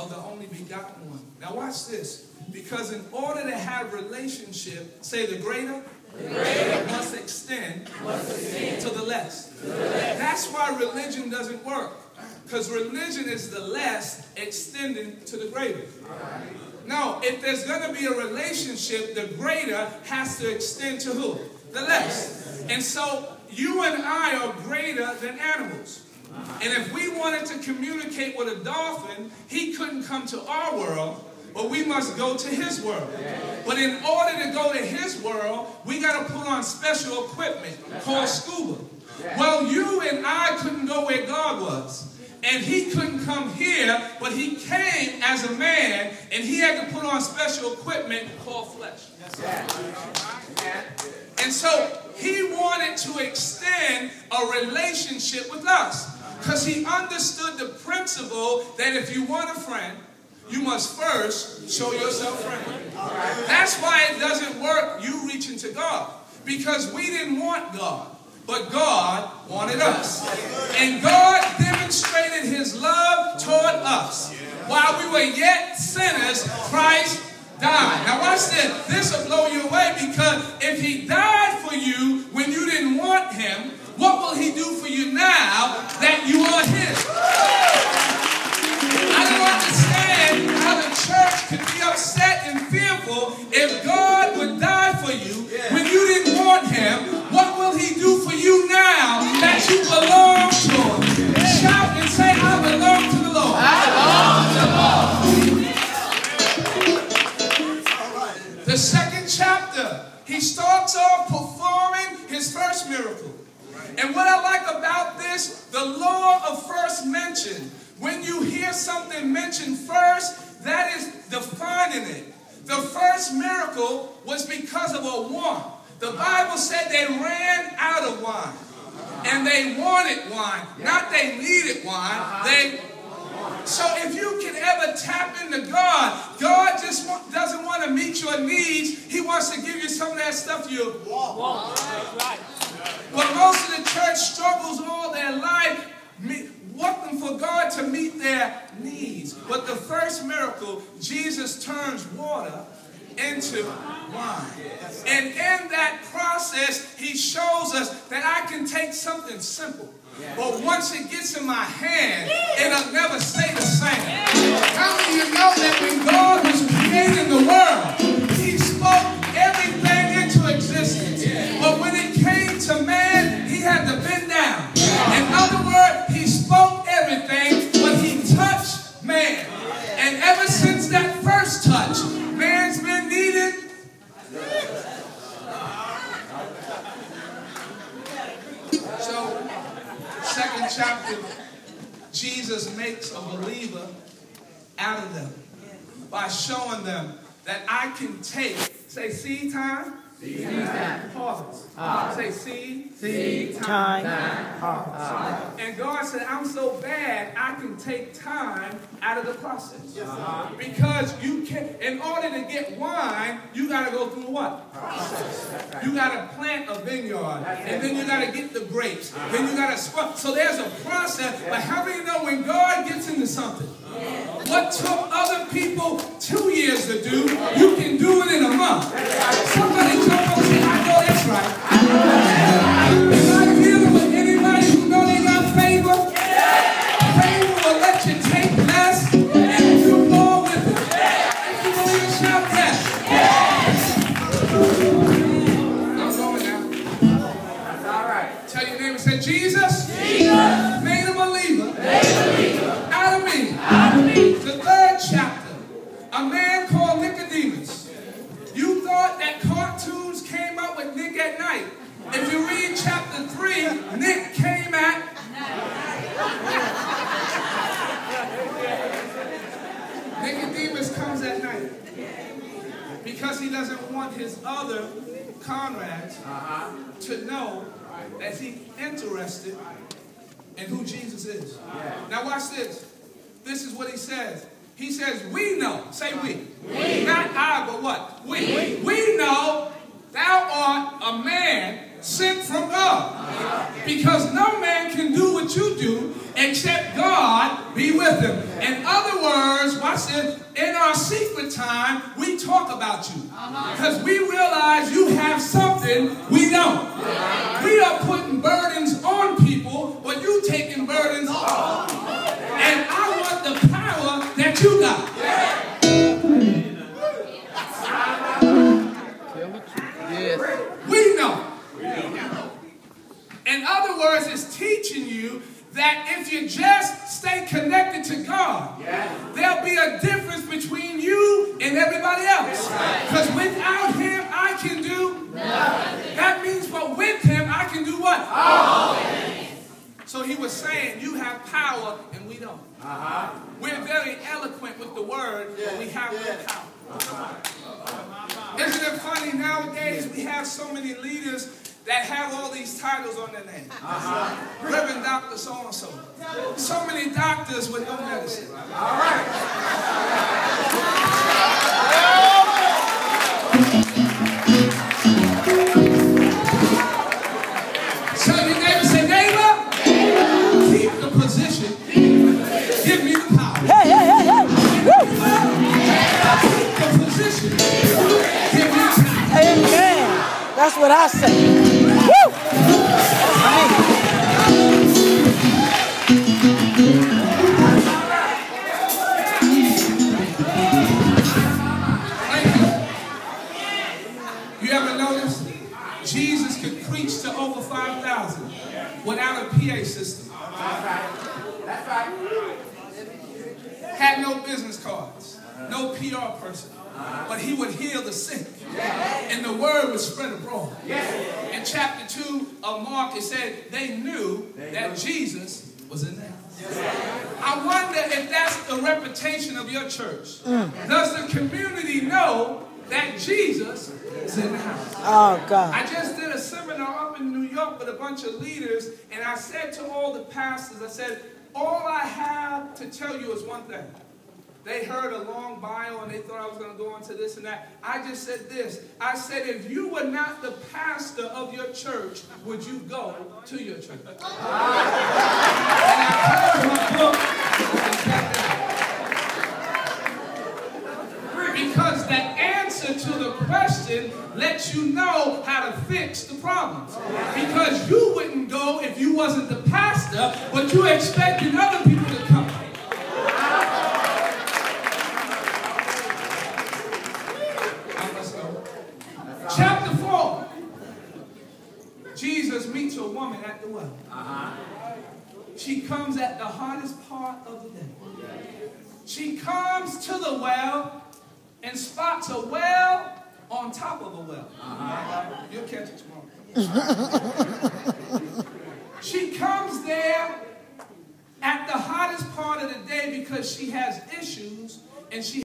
of the only begotten one. Now watch this. Because in order to have relationship, say the greater must extend to the less. That's why religion doesn't work. Because religion is the less extending to the greater. No, if there's going to be a relationship, the greater has to extend to who? The less. And so you and I are greater than animals. And if we wanted to communicate with a dolphin, he couldn't come to our world, but we must go to his world. But in order to go to his world, we got to put on special equipment called scuba. Well, you and I couldn't go where God was. And he couldn't come here, but he came as a man, and he had to put on special equipment called flesh. And so he wanted to extend a relationship with us, because he understood the principle that if you want a friend, you must first show yourself friendly. That's why it doesn't work you reaching to God, because we didn't want God. But God wanted us. And God demonstrated his love toward us. While we were yet sinners, Christ died. Now watch this. This will blow you away, because if he died for you when you didn't want him, what will he do for you now that you are his? I don't understand how the church could be upset and fearful if God would die for you when you didn't want him. What will he do for you now that you belong to him? Shout and say, I belong to the Lord. I belong to the Lord. The second chapter, he starts off performing his first miracle. And what I like about this, the law of first mention. When you hear something mentioned first, that is defining it. The first miracle was because of a want. The Bible said they ran out of wine. And they wanted wine. Not they needed wine. So if you can ever tap into God, God just doesn't want to meet your needs. He wants to give you some of that stuff you want. But most of the church struggles all their life working for God to meet their needs. But the first miracle, Jesus turns water into wine. And in that process, he shows us that I can take something simple, but once it gets in my hand, it'll never stay the same. How many of you know that when God was creating the world, he spoke everything into existence? But when it came to man, he had to bend down. In other words, he spoke everything, but he touched man. And ever since that first touch, man's been needed. So, second chapter, Jesus makes a believer out of them by showing them that I can take, say seed time, harvest. Say seed time, harvest. And God said, I'm so bad, I can take time out of the process. Because you can, in order to get wine, you got to go through what? Process. You got to plant a vineyard, and then you got to get the grapes. Then you got to squat. So there's a process. But how many know when God gets into something, what took other people 2 years to do, you can do it in a month. Somebody jump up and say, I know that's right. Am I dealing with anybody who know they got favor? Favor will let you take less and do more with it. If you believe it, shout yes. I'm going now. That's all right. Tell your neighbor, say, Jesus made a believer out of me. The third chapter, a man called Nicodemus. You thought that cartoons came up with Nick at night. If you read chapter 3, Nick came at Nicodemus comes at night. Because he doesn't want his other comrades to know that he's interested in who Jesus is. Now watch this. This is what he says. He says, we know. Say we. Not I, but what? We. We know thou art a man sent from God. Because no man can do what you do except God be with him. In other words, watch this, in our secret time, we talk about you. Because we realize you have something we don't. We are putting burdens on people, but you taking burdens off. And I want the power that you got. We know. In other words, it's teaching you that if you just stay connected to God, there'll be a difference between you and everybody else. Because without Him, I can do nothing. That means, but with Him, I can do what? All things. So He was saying, you have power and we don't. We're very eloquent with the word, but we have no power. Isn't it funny nowadays we have so many leaders that have all these titles on their name? Reverend Doctor so-and-so. So many doctors with no medicine. All right. So your neighbor say, neighbor, keep the position. Give me the power. Hey, hey, hey, hey. Keep the position. Give me the power. Amen. That's what I say. Woo! You ever notice Jesus could preach to over 5,000 without a PA system? That's right. Had no business cards, no PR person, but He would heal the sick. And the word was spread abroad. In chapter 2 of Mark, it said they knew that Jesus was in there. I wonder if that's the reputation of your church. Does the community know that Jesus is in the house? Oh, God. I just did a seminar up in New York with a bunch of leaders, and I said to all the pastors, I said, all I have to tell you is one thing. They heard a long bio and they thought I was going to go into this and that. I just said this. I said, if you were not the pastor of your church, would you go to your church? And I closed my book and sat down. Because the answer to the question lets you know how to fix the problems. Because you wouldn't go if you wasn't the pastor, but you expected other people to come. Chapter 4. Jesus meets a woman at the well. She comes at the hottest part of the day. She comes to the well and spots a well on top of a well. You'll catch it tomorrow. She comes there at the hottest part of the day because she has issues and she